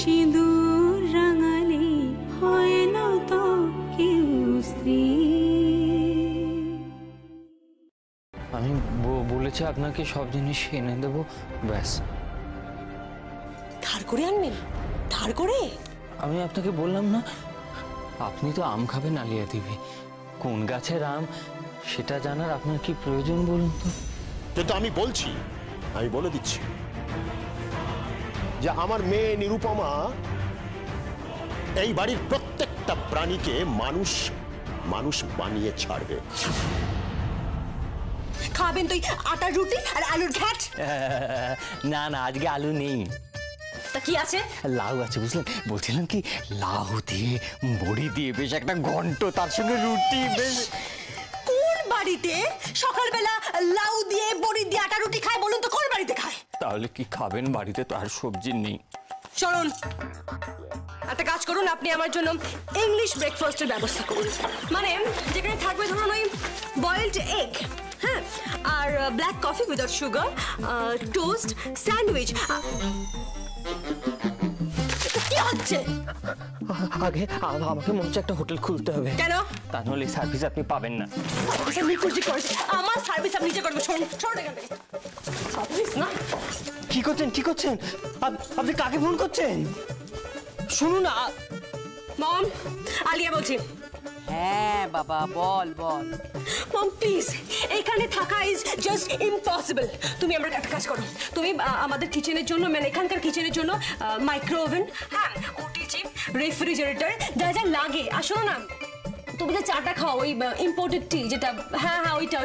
সিঁদুর রাঙালে হয় না তো কেউ স্ত্রী। আমি বলেছি আপনাকে সব জিনিস এনে দেবো, ব্যাস। ধার করে আনবেন? ধার করে? আমি আপনাকে বললাম না, আপনি তো আম খাবেন আলিয়া দিবি, কোন গাছের আম সেটা জানার আপনার কি প্রয়োজন বলুন তো? কিন্তু আমি বলছি, আমি বলে দিচ্ছি যে আমার মেয়ে নিরুপমা এই বাড়ির প্রত্যেকটা প্রাণীকে মানুষ মানুষ বানিয়ে ছাড়বে। খাবেন তো আটার রুটি আর আলুর ঘ্যাট? না না, আজকে আলু নেই। তা কি আছে? লাউ আছে, বুঝলেন? বলছিলাম কি, লাউ দিয়ে বড়ি দিয়ে বেশ একটা ঘন্ট, তার সঙ্গে রুটি। বেশ কোন বাড়িতে সকালবেলা লাউ দিয়ে বড়ি দিয়ে আটা রুটি খায় বলুন তো? কোন বাড়িতে খায়? তাহলে কি খাবেন? বাড়িতে তো আর সবজি নেই। চলুন একটা কাজ করুন, আপনি আমার জন্য ইংলিশ ব্রেকফাস্টের ব্যবস্থা করুন। মানে যেখানে থাকবে ধরুন ওই বয়েলড এগ, হ্যাঁ, আর black coffee without sugar, toast, sandwich. কি হচ্ছে? আগে আমাকে মনে হচ্ছে একটা হোটেল খুলতে হবে। কেন? তা নাহলে সার্ভিস আপনি পাবেন না। আমার সার্ভিস আপনি নিজে করবেন। সার্ভিস না? কি করছেন, কি করছেন? আপনি কাকে ফোন করছেন? শুনুন না। মম, আলিয়া বলছি। হ্যাঁ বাবা, বল বল। মম প্লিজ, এখানে থাকা ইজ জাস্ট ইম্পসিবল। তুমি আমার একটা কাজ করো, তুমি আমাদের কিচেনের জন্য, মানে এখানকার কিচেনের জন্য মাইক্রো ওভেন, হ্যাঁ, ওটিজি, রেফ্রিজারেটর, যা যা লাগে। আসো না, তুমি যে চাটা খাও ওই ইম্পোর্টেড টি যেটা, হ্যাঁ হ্যাঁ ওইটা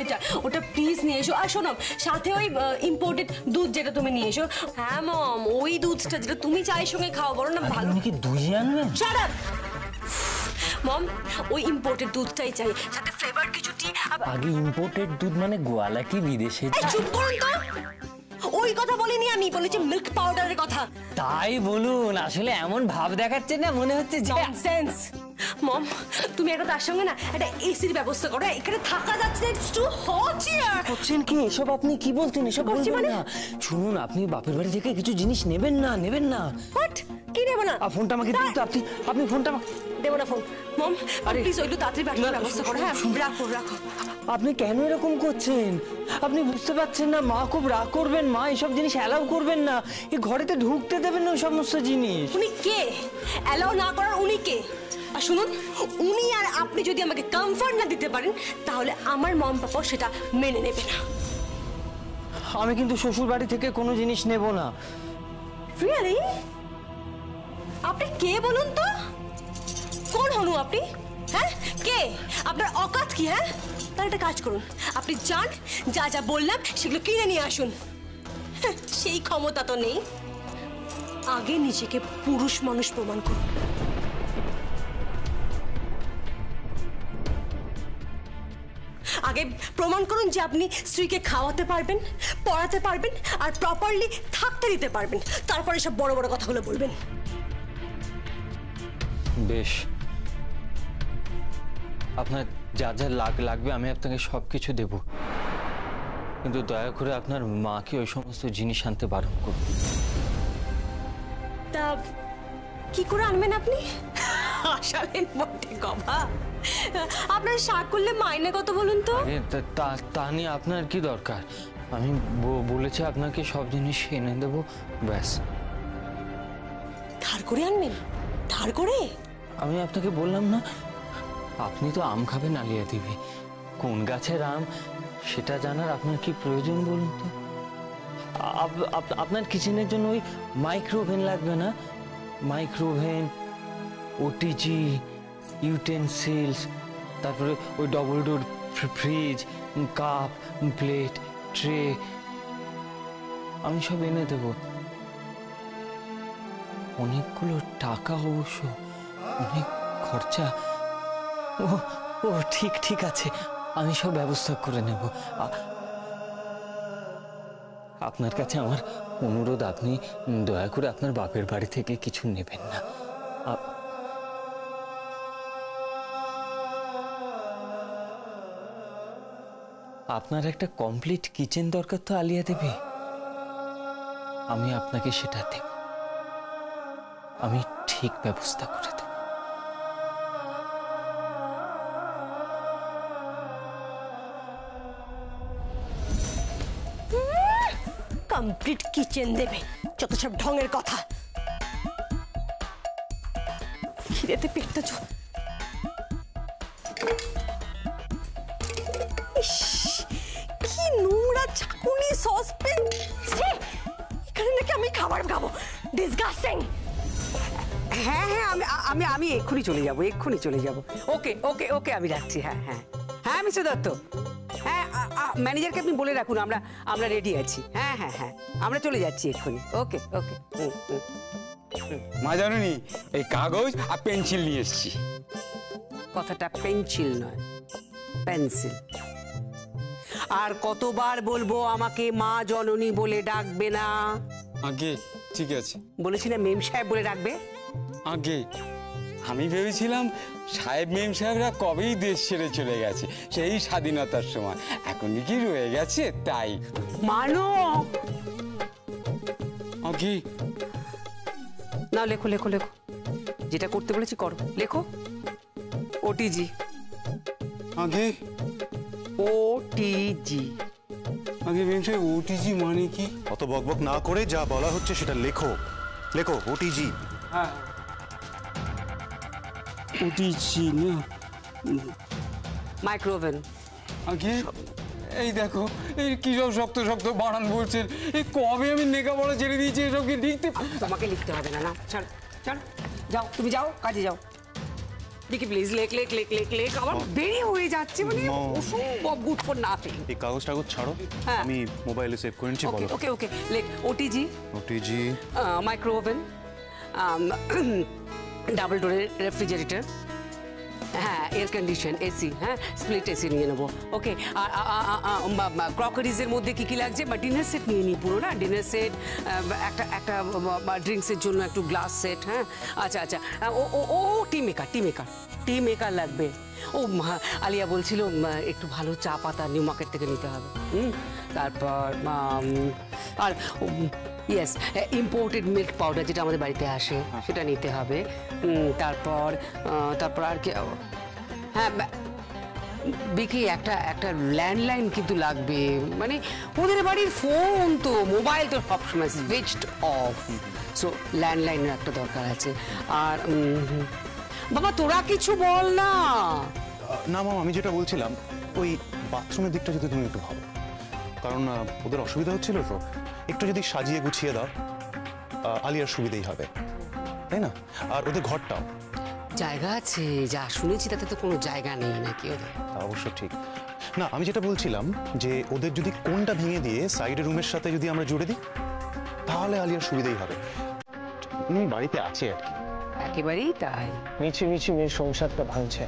ওটা প্লিজ নিয়ে এসো। আর শোনো, সাথে ওই ইম্পোর্টেড দুধ যেটা তুমি নিয়ে এসো। হ্যাঁ মম, ওই দুধটা যেটা তুমি চায়ের সঙ্গে খাও, বলো না ভালো। কি দই আনবেন? শাট আপ মম, ওই ইম্পোর্টেড দুধটাই চাই, সাথে ফ্লেভার কিছু টি। আগে ইম্পোর্টেড দুধ মানে গোয়ালা কি বিদেশে? চুপ করুন তো, ওই কথা বলিনি আমি, বলেছি মিল্ক পাউডারের কথা। তাই বলুন, আসলে এমন ভাব দেখাচ্ছে না, মনে হচ্ছে যে ননসেন্স। মম, তুমি একটা তার সঙ্গে না একটা এসির ব্যবস্থা করো, এখানে থাকা যাচ্ছে না, ইটস টু হট হিয়ার। করছেন কি এসব? আপনি কি বলতেন? এসব বলছেন না। শুনুন, আপনি বাপের বাড়ি থেকে কিছু জিনিস নেবেন না। হোয়াট? কি নেব না? ফোনটা আমাকে দিন তো। আপনি ফোনটা দেবো না ফোন। মম প্লিজ ওইটু তাড়াতাড়ি পাঠানোর ব্যবস্থা করো। হ্যাঁ রাখো। আপনি কেন এরকম করছেন? আপনি বুঝতে পারছেন না মা খুব রাগ করবেন। মা এসব জিনিস অ্যালাউ করবেন না, এই ঘরেতে ঢুকতে দেবেন না ওই সমস্ত জিনিস। উনি কে অ্যালাউ না করার? উনি কে? আর শুনুন, উনি আর আপনি যদি আমাকে কমফর্ট না দিতে পারেন, তাহলে আমার মম পাপা সেটা মেনে নেবে না। আমি কিন্তু শ্বশুর বাড়ি থেকে কোনো জিনিস নেব না। রিয়েলি? আপনি কে বলুন তো? কোন হনু আপনি? হ্যাঁ, কে? আপনার অকাত কি? হ্যাঁ, তাহলে একটা কাজ করুন, আপনি যান, যা যা বললাম সেগুলো কিনে নিয়ে আসুন। সেই ক্ষমতা তো নেই। আগে নিজেকে পুরুষ মানুষ প্রমাণ করুন। আগে প্রমাণ করুন যে আপনি স্ত্রীকে খাওয়াতে পারবেন, পড়াতে পারবেন, আর প্রপারলি থাকতে দিতে পারবেন। তারপরে সব বড় বড় কথাগুলো বলবেন। বেশ, আপনার যা যা লাগবে আমি আপনাকে সবকিছু দেব, কিন্তু দয়া করে আপনার মাকে ওই সমস্ত জিনিস আনতে বারণ করুন। তা কি করে আনবেন আপনি? আসালেন বটে গবা। আপনার শাক করলে মাইনে কত বলুন তো? তা নিয়ে আপনার কি দরকার? আমি বলেছি আপনাকে সব জিনিস এনে দেব, ব্যাস। ধার করে আনবেন? ধার করে? আমি আপনাকে বললাম না, আপনি তো আম খাবেন আলিয়া দিবি, কোন গাছের আম সেটা জানার আপনার কি প্রয়োজন বলুন তো? আপনার কিচেনের জন্য ওই মাইক্রো ওভেন লাগবে না? মাইক্রো ওভেন, ওটিজি, ইউটেন্সিলস, তারপরে ওই double door fridge, cup, plate, tray, আমি সব এনে দেব। অনেকগুলো টাকা অবশ্য, অনেক খরচা। ও ঠিক আছে, আমি সব ব্যবস্থা করে নেব। আপনার কাছে আমার অনুরোধ, আপনি দয়া করে আপনার বাপের বাড়ি থেকে কিছু নেবেন না। আপনার একটা কমপ্লিট কিচেন দরকার তো আলিয়া দেবী, আমি আপনাকে সেটা দেব। আমি ঠিক ব্যবস্থা করে দেব। কমপ্লিট কিচেন দেবে, যত সব ঢঙের কথা। খিদেতে পেটটা কি নোংরা চাকুনি, সসপ্যান, এখানে নাকি আমি খাবার খাবো? ডিসগাস্টিং। হ্যাঁ হ্যাঁ, আমি আমি আমি এক্ষুনি চলে যাব, এক্ষুনি চলে যাব। ওকে ওকে ওকে, আমি রাখছি। হ্যাঁ হ্যাঁ হ্যাঁ, মিস্টার দত্ত, হ্যাঁ ম্যানেজারকে আপনি বলে রাখুন আমরা আমরা রেডি আছি। হ্যাঁ হ্যাঁ হ্যাঁ, আমরা চলে যাচ্ছি এক্ষুনি। ওকে ওকে। মা জানুনি, এই কাগজ আর পেন্সিল নিয়ে এসেছি। কথাটা পেন্সিল নয়, পেন্সিল। আর কতবার বলবো আমাকে মা জননী বলে ডাকবে না? আগে ঠিক আছে। বলেছি না মেম সাহেব বলে ডাকবে? আগে আমি ভেবেছিলাম সাহেব মেম সাহেবরা কবেই দেশ ছেড়ে চলে গেছে, সেই স্বাধীনতার সময়। এখন কি রয়ে গেছে তাই। মানো আগে না, লেখো লেখো লেখো, যেটা করতে বলেছি করো, লেখো। ওটিজি। আগে ওটিজি। আগে মেম সাহেব ওটিজি মানে কি? অত বকবক না করে যা বলা হচ্ছে সেটা লেখো। লেখো ওটিজি। হ্যাঁ ওটিজি না, মাইক্রোওভেন। আগে এই দেখো, এই কি সব শক্ত শক্ত বানান বলছেন। এই কবে আমি লেখাপড়া ছেড়ে দিয়েছি, এসবকে লিখতে। তোমাকে লিখতে হবে না, না চল চল, যাও তুমি যাও, কাজে যাও। দেখি প্লিজ, লেখ লেখ লেখ লেখ লেখ। আমার দেরি হয়ে যাচ্ছে, মানে অসম্ভব, গুড ফর নাথিং। এই কাগজ টাগজ ছাড়ো, হ্যাঁ। আমি মোবাইলে সেভ করে নিচ্ছি। বলো। ওকে ওকে, লেখ ওটিজি, ওটিজি, মাইক্রোওভেন, ডাবল ডোরের রেফ্রিজারেটর, হ্যাঁ এয়ার কন্ডিশন, এসি, হ্যাঁ স্প্লিট এসি নিয়ে নেবো। ওকে, আর ক্রকারিজের মধ্যে কি কি লাগছে? বা ডিনার সেট নিয়ে নিই পুরো, না ডিনার সেট, একটা একটা ড্রিঙ্কসের জন্য একটু গ্লাস সেট। হ্যাঁ আচ্ছা আচ্ছা, ও ও ও টি মেকার, টি মেকার, টি মেকার লাগবে। ও আলিয়া বলছিল একটু ভালো চা পাতা নিউ মার্কেট থেকে নিতে হবে। তারপর আর ইয়েস, ইম্পোর্টেড মিল্ক পাউডার যেটা আমাদের বাড়িতে আসে সেটা নিতে হবে। তারপর তারপর আর কি, হ্যাঁ বিকি একটা একটা ল্যান্ডলাইন কিন্তু লাগবে, মানে ওদের বাড়ির ফোন তো, মোবাইল তো সবসময় সুইচড অফ, সো ল্যান্ডলাইনের একটা দরকার আছে। আর বাবা তোরা কিছু বল না। না মাম, আমি যেটা বলছিলাম ওই বাথরুমের দিকটা যদি তুমি একটু ভাবো, কারণ ওদের অসুবিধা হচ্ছিল তো, একটু যদি সাজিয়ে গুছিয়ে দাও আলিয়ার সুবিধেই হবে, তাই না? আর ওদের ঘরটাও জায়গা আছে, যা শুনেছি তাতে তো কোনো জায়গা নেই নাকি ওদের? তা অবশ্য ঠিক। না আমি যেটা বলছিলাম যে ওদের যদি কোনটা ভেঙে দিয়ে সাইডের রুমের সাথে যদি আমরা জুড়ে দিই তাহলে আলিয়ার সুবিধেই হবে। উনি বাড়িতে আছে আর কি। একেবারেই তাই। মিছি মিছি মেয়ের সংসারটা ভাঙছে।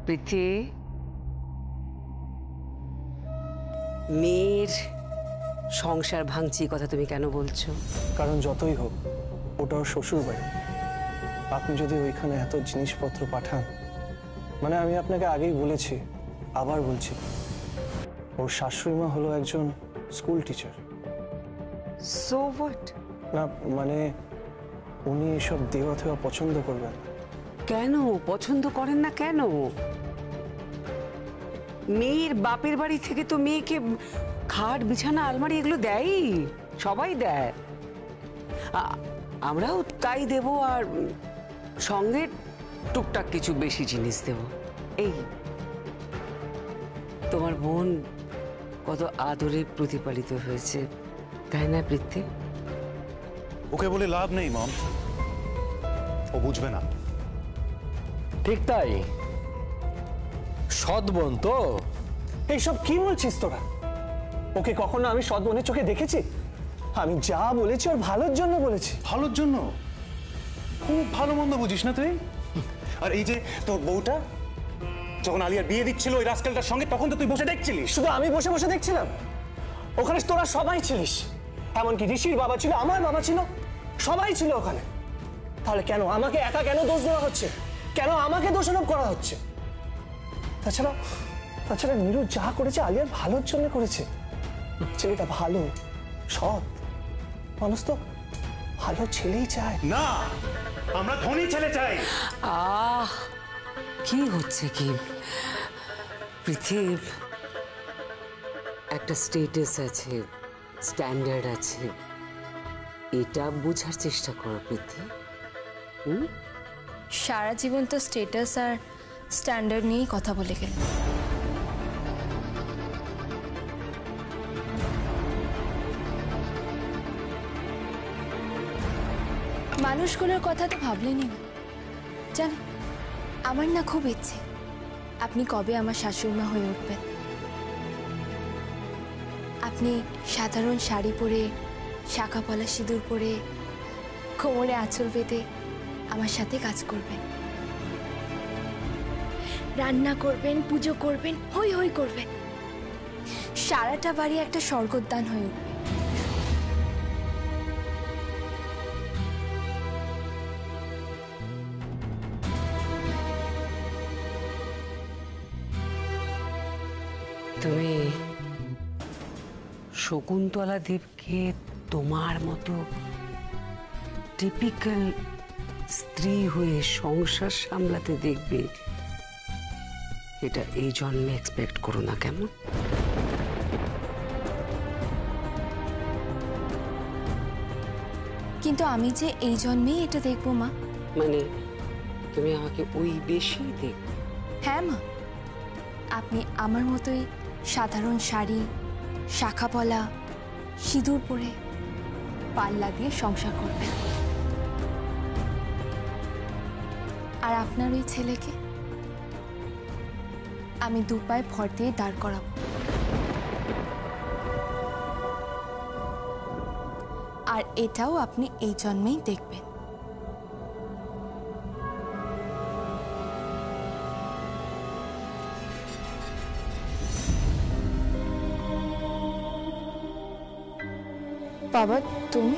প্রীতি, মেয়ের সংসার ভাঙছি কথা তুমি কেন বলছো? কারণ যতই হোক ওটাও শ্বশুর বাড়ি। আপনি যদি ওইখানে এত জিনিসপত্র পাঠান, মানে আমি আপনাকে আগেই বলেছি, আবার বলছি, ওর শাশুড়ি মা হলো একজন স্কুল টিচার। So what? না মানে উনি এসব দেওয়া থেওয়া পছন্দ করবেন। কেন পছন্দ করেন না কেন? মেয়ের বাপের বাড়ি থেকে তো মেয়েকে খাট বিছানা আলমারি এগুলো দেয়ই, সবাই দেয়, আমরাও তাই দেব। আর সঙ্গে টুকটাক কিছু বেশি জিনিস দেব। এই তোমার বোন কত আদরে প্রতিপালিত হয়েছে, তাই না প্রীতি? ওকে বলে লাভ নেই মম, ও বুঝবে না। ঠিক তাই, সৎ বোন তো। এইসব কি বলছিস তোরা? ওকে কখনো আমি সৎ বোনের চোখে দেখেছি? আমি যা বলেছি ওর ভালোর জন্য বলেছি। ভালোর জন্য? খুব ভালো মন্দ বুঝিস না তুই। আর এই যে তোর বউটা, যখন আলিয়ার বিয়ে দিচ্ছিল ওই রাস্কেলটার সঙ্গে, তখন তো তুই বসে দেখছিলিস। শুধু আমি বসে বসে দেখছিলাম? ওখানে তোরা সবাই ছিলিস, এমনকি ঋষির বাবা ছিল, আমার বাবা ছিল, সবাই ছিল ওখানে। তাহলে কেন আমাকে একা কেন দোষ দেওয়া হচ্ছে? কেন আমাকে দোষারোপ করা হচ্ছে? তাছাড়া তাছাড়া নীরু যা করেছে আলিয়ার ভালোর জন্য করেছে। ছেলেটা ভালো, সৎ। মানুষ তো ভালো ছেলেই চায়। না, আমরা ধনী ছেলে চাই। কি হচ্ছে কি পৃথিবী? একটা স্টেটাস আছে, স্ট্যান্ডার্ড আছে, এটা বোঝার চেষ্টা করো পৃথিবী। সারা জীবন তো স্টেটাস আর স্ট্যান্ডার্ড নিয়েই কথা বলে গেল। মানুষগুলোর কথা তো ভাবলেনই না। জানেন, আমার না খুব ইচ্ছে আপনি কবে আমার শাশুড়িমা হয়ে উঠবেন। আপনি সাধারণ শাড়ি পরে, শাখা পলা সিঁদুর পরে, কোমরে আঁচল বেঁধে আমার সাথে কাজ করবেন, রান্না করবেন, পুজো করবেন, হই হই করবেন। সারাটা বাড়ি একটা স্বর্গোদ্যান হয়ে উঠবে। তুমি শকুন্তলা দেবকে তোমার মতো টিপিক্যাল স্ত্রী হয়ে সংসার সামলাতে দেখবে, এটা এই জন্মে এক্সপেক্ট করো না, কেমন? কিন্তু আমি যে এই জন্মেই এটা দেখবো মা। মানে তুমি আমাকে ওই বেশি দেখবে? হ্যাঁ মা, আপনি আমার মতোই সাধারণ শাড়ি, শাখা পলা, সিঁদুর পরে পাল্লা দিয়ে সংসার করবেন। আর আপনার ওই ছেলেকে আমি দু পায়ে ভর দিয়ে দাঁড় করাবো। আর এটাও আপনি এই জন্মেই দেখবেন। বাবা, তুমি?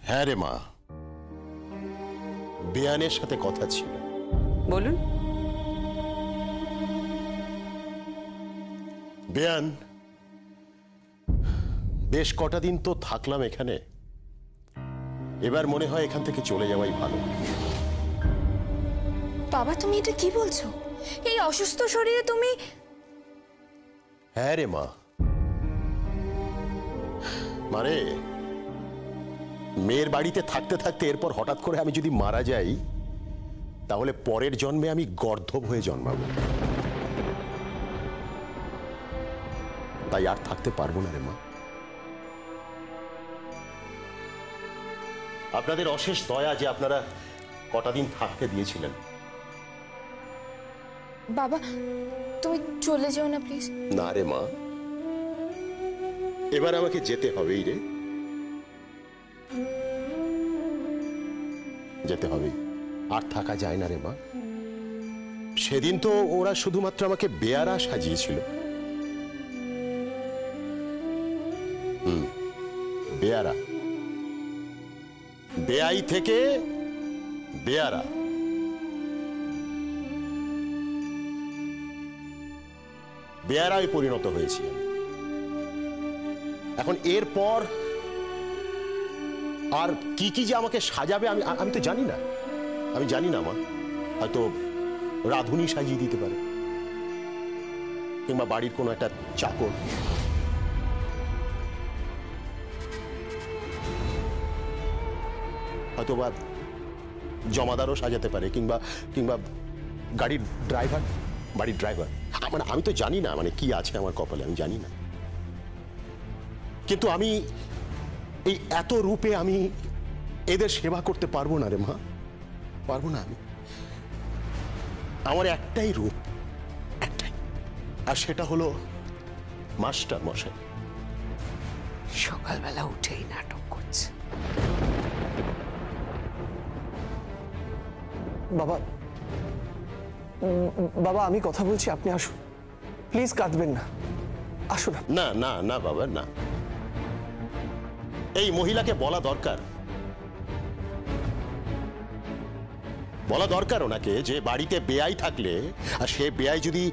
হ্যাঁ রে মা, বেয়ানের সাথে কথা ছিল। বলুন। বেয়ান, বেশ কটা দিন তো থাকলাম এখানে, এবার মনে হয় এখান থেকে চলে যাওয়াই ভালো। বাবা, তুমি এটা কি বলছো? এই অসুস্থ শরীরে তুমি? হ্যাঁ রে মা, মানে মেয়ের বাড়িতে থাকতে থাকতে এরপর হঠাৎ করে আমি যদি মারা যাই, তাহলে পরের জন্মে আমি গর্ধব হয়ে জন্মাবো। তাই আর থাকতে পারবো না রে মা। আপনাদের অশেষ দয়া যে আপনারা কটা দিন থাকতে দিয়েছিলেন। বাবা, তুমি চলে যাও না প্লিজ। না রে মা, এবার আমাকে যেতে হবেই রে, যেতে হবেই। আর থাকা যায় না রে মা। সেদিন তো ওরা শুধুমাত্র আমাকে বেয়ারা সাজিয়েছিল। বেয়ারা, বেয়াই থেকে বেয়ারা। বেয়ারায় পরিণত হয়েছি আমি। এখন এরপর আর কি কি যে আমাকে সাজাবে আমি তো জানি না। আমি জানি না মা, হয়তো রাধুনি সাজিয়ে দিতে পারে, কিংবা বাড়ির কোনো একটা চাকর। হয়তো বা জমাদারও সাজাতে পারে, কিংবা কিংবা গাড়ির ড্রাইভার, বাড়ির ড্রাইভার। মানে আমি তো জানি না মানে কি আছে আমার কপালে, আমি জানি না। কিন্তু আমি এই এত রূপে আমি এদের সেবা করতে পারবো না রে মা, পারবো না আমি। আমার একটাই রূপ, একটাই, আর সেটা হলো মাস্টার মশাই। সকালবেলা উঠেই নাটক করছে। বাবা বাবা আমি কথা বলছি, আপনি আসুন প্লিজ, কাঁদবেন না, আসুন। না না না বাবা, না। এই মহিলাকে বলা দরকার, বলা দরকার ওনাকে যে বাড়িতে বেয়াই থাকলে, আর সে বেয়াই যদি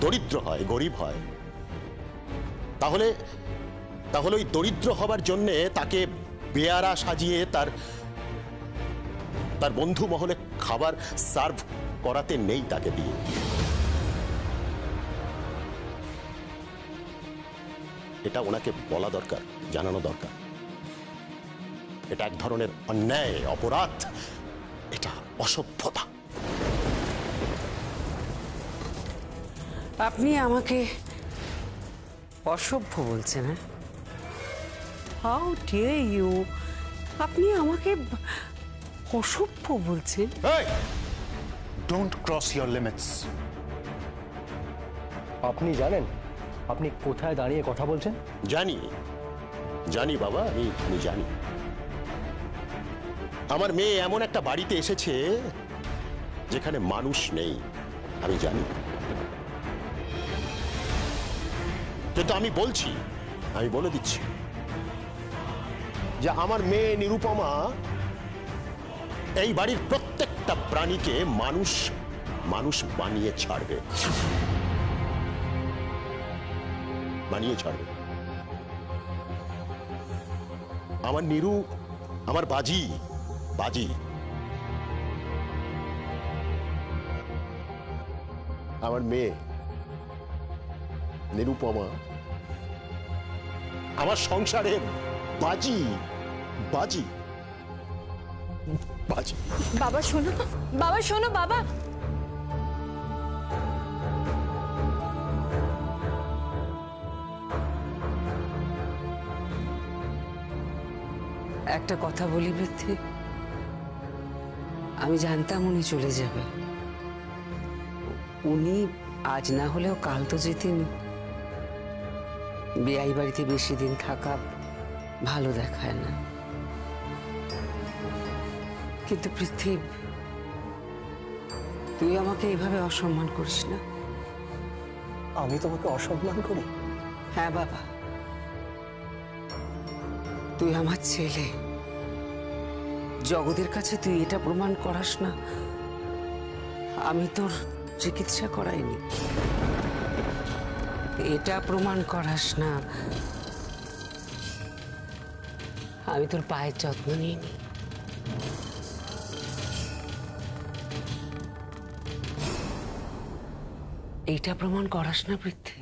দরিদ্র হয়, গরিব হয়, তাহলে তাহলে ওই দরিদ্র হবার জন্যে তাকে বেয়ারা সাজিয়ে তার তার বন্ধু মহলে খাবার সার্ভ করাতে নেই তাকে দিয়ে। এটা ওনাকে বলা দরকার, জানানো দরকার। এটা এক ধরনের অন্যায়, অপরাধ, এটা অসভ্যতা। আপনি আমাকে অসভ্য বলছেন? হ্যাঁ, হাউ ডিয়ার ইউ! আপনি আমাকে অসভ্য বলছেন? Don't cross your limits. আপনি জানেন আপনি কোথায় দাঁড়িয়ে কথা বলছেন? জানি, জানি বাবা, আমি জানি। আমার মেয়ে এমন একটা বাড়িতে এসেছে যেখানে মানুষ নেই, আমি জানি। কিন্তু আমি বলছি, আমি বলে দিচ্ছি যে আমার মেয়ে নিরুপমা এই বাড়ির প্রত্যেকটা প্রাণীকে মানুষ মানুষ বানিয়ে ছাড়বে, বানিয়ে ছাড়বে। আমার নিরু, আমার বাজি, বাজি, আমার মেয়ে নিরুপমা আমার সংসারে বাজি, বাজি, বাজি। বাবা শোনো, বাবা শোনো, বাবা। একটা কথা বলি বৃদ্ধি, আমি জানতাম উনি চলে যাবে। উনি আজ না হলেও কাল তো যেতেন। বেয়াই বাড়িতে বেশি দিন থাকা ভালো দেখায় না। কিন্তু পৃথ্বী, তুই আমাকে এইভাবে অসম্মান করিস না। আমি তোমাকে অসম্মান করি? হ্যাঁ বাবা, তুই আমার ছেলে। জগতের কাছে তুই এটা প্রমাণ করাস না আমি তোর চিকিৎসা করাইনি, এটা প্রমাণ করাস না আমি তোর পায়ের যত্ন নিইনি। এইটা প্রমাণ করাস না পৃথ্বী।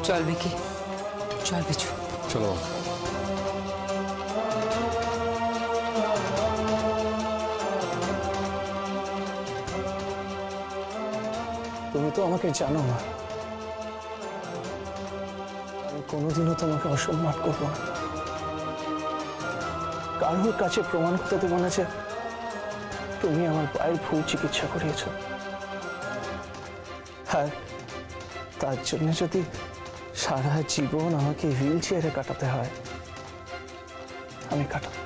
চল ভিকি, চল পিছু। চলো। তুমি তো আমাকে জানো না, আমি কোনোদিনও তোমাকে অসম্মান করবো না। কারোর কাছে প্রমাণ করতে দেবো না যে তুমি আমার পায়ের ভুল চিকিৎসা করিয়েছ। হ্যাঁ, তার জন্য যদি সারা জীবন আমাকে হুইল চেয়ারে কাটাতে হয়, আমি কাটাবো,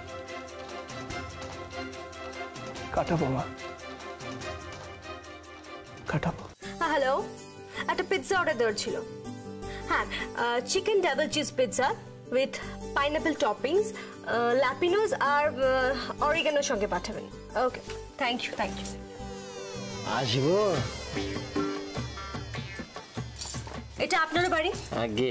কাটাবো মা, কাটাবো। হ্যালো, একটা পিৎজা অর্ডার দেওয়ার ছিল। হ্যাঁ, chicken double cheese pizza with pineapple toppings, La Pino'z আর অরিগানোর সঙ্গে পাঠাবেন। Okay, thank you, thank you. আসবো? এটা আপনারও বাড়ি? আগে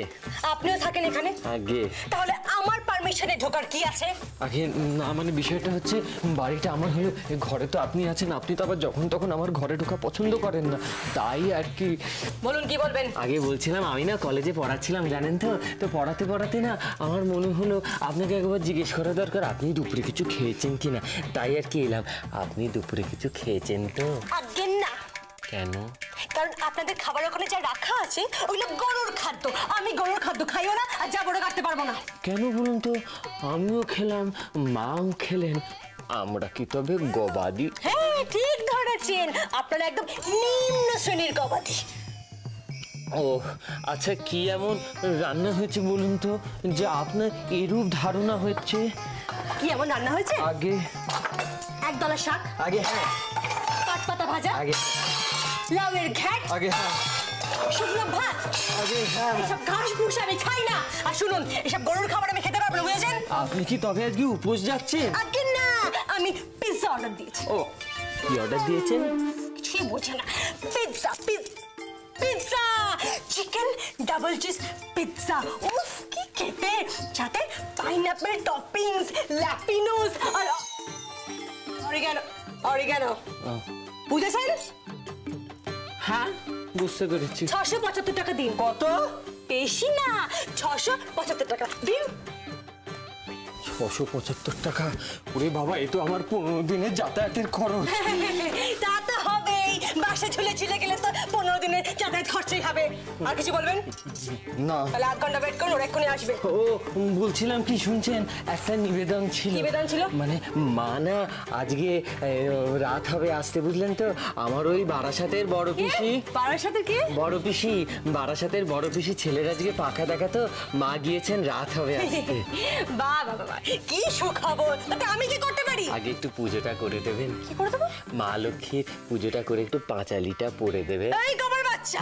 আপনিও থাকেন এখানে? আগে তাহলে আমার পারমিশনে ঢোকার কি আছে? আগে না, মানে বিষয়টা হচ্ছে বাড়িটা আমার হলো, ঘরে তো আপনি আছেন, আপনি তো আবার যখন তখন আমার ঘরে ঢোকা পছন্দ করেন না, তাই আর কি। বলুন, কি বলবেন? আগে বলছিলাম, আমি না কলেজে পড়াচ্ছিলাম জানেন তো, তো পড়াতে পড়াতে না আমার মনে হলো আপনাকে একবার জিজ্ঞেস করা দরকার আপনি দুপুরে কিছু খেয়েছেন কিনা, তাই আর কি এলাম। আপনি দুপুরে কিছু খেয়েছেন তো? আগে না। কেন? কারণ আপনাদের খাবার ওখানে যা রাখা আছে ওগুলো গরুর খাদ্য। আমি গরুর খাদ্য খাইও না, আর যা বড় কাটতে পারবো না। কেন বলুন তো? আমিও খেলাম, মাও খেলেন, আমরা কি তবে গবাদি? হ্যাঁ, ঠিক ধরেছেন, আপনারা একদম নিম্ন শ্রেণীর গবাদি। ও আচ্ছা, কি এমন রান্না হয়েছে বলুন তো যে আপনার এরূপ ধারণা হচ্ছে? কি এমন রান্না হয়েছে? আগে একদলা শাক, আগে হ্যাঁ, পাটপাতা ভাজা, আগে লাউয়ের ঘ্যাট, আগে হ্যাঁ, শুকনো ভাত। আগে হ্যাঁ। এসব ঘাস ভুষ আমি খাই না। আর শুনুন, এসব গরুর খাবার আমি খেতে পারবো না, বুঝেছেন? আপনি কি তবে আজকে উপোস যাচ্ছেন? আগে না, আমি পিৎজা অর্ডার দিয়েছি। ও, কি অর্ডার দিয়েছেন? কিছুই বোঝে না। Pizza, pizza, chicken double cheese pizza. উফ, কি খেতে! সাথে পাইনাপল টপিংস, ল্যাপিনোস আর অরিগানো। বুঝেছেন? হ্যাঁ, বুঝতে পেরেছি। 675 টাকা দিন। কত? বেশি না, 675 টাকা দিন। 675 টাকা? ওরে বাবা, এ তো আমার 15 দিনের যাতায়াতের খরচ। তা তো হবেই, বাসে ঝুলে গেলে তো 15 দিনের যাতায়াত খরচই হবে। আর কিছু বলবেন? না। তাহলে আধ ঘন্টা ওয়েট করুন, ওরা এক্ষুনি আসবে। ও, বলছিলাম কি শুনছেন, একটা নিবেদন ছিল। নিবেদন ছিল? মানে মা না আজকে রাত হবে আসতে, বুঝলেন তো? আমার ওই বারাসাতের বড় পিসি, বারাসাতের কি? বারাসাতের বড় পিসি ছেলের আজকে পাখা দেখা, তো মা গিয়েছেন রাত হবে আসতে। বাহ বাহ বাহ, কি সুখবর! তাতে আমি কি করতে পারি? আগে একটু পুজোটা করে দেবেন। কি করে দেবো? মা লক্ষ্মীর পুজোটা করে একটু পাঁচালিটা পরে দেবে। এই গোবর বাচ্চা,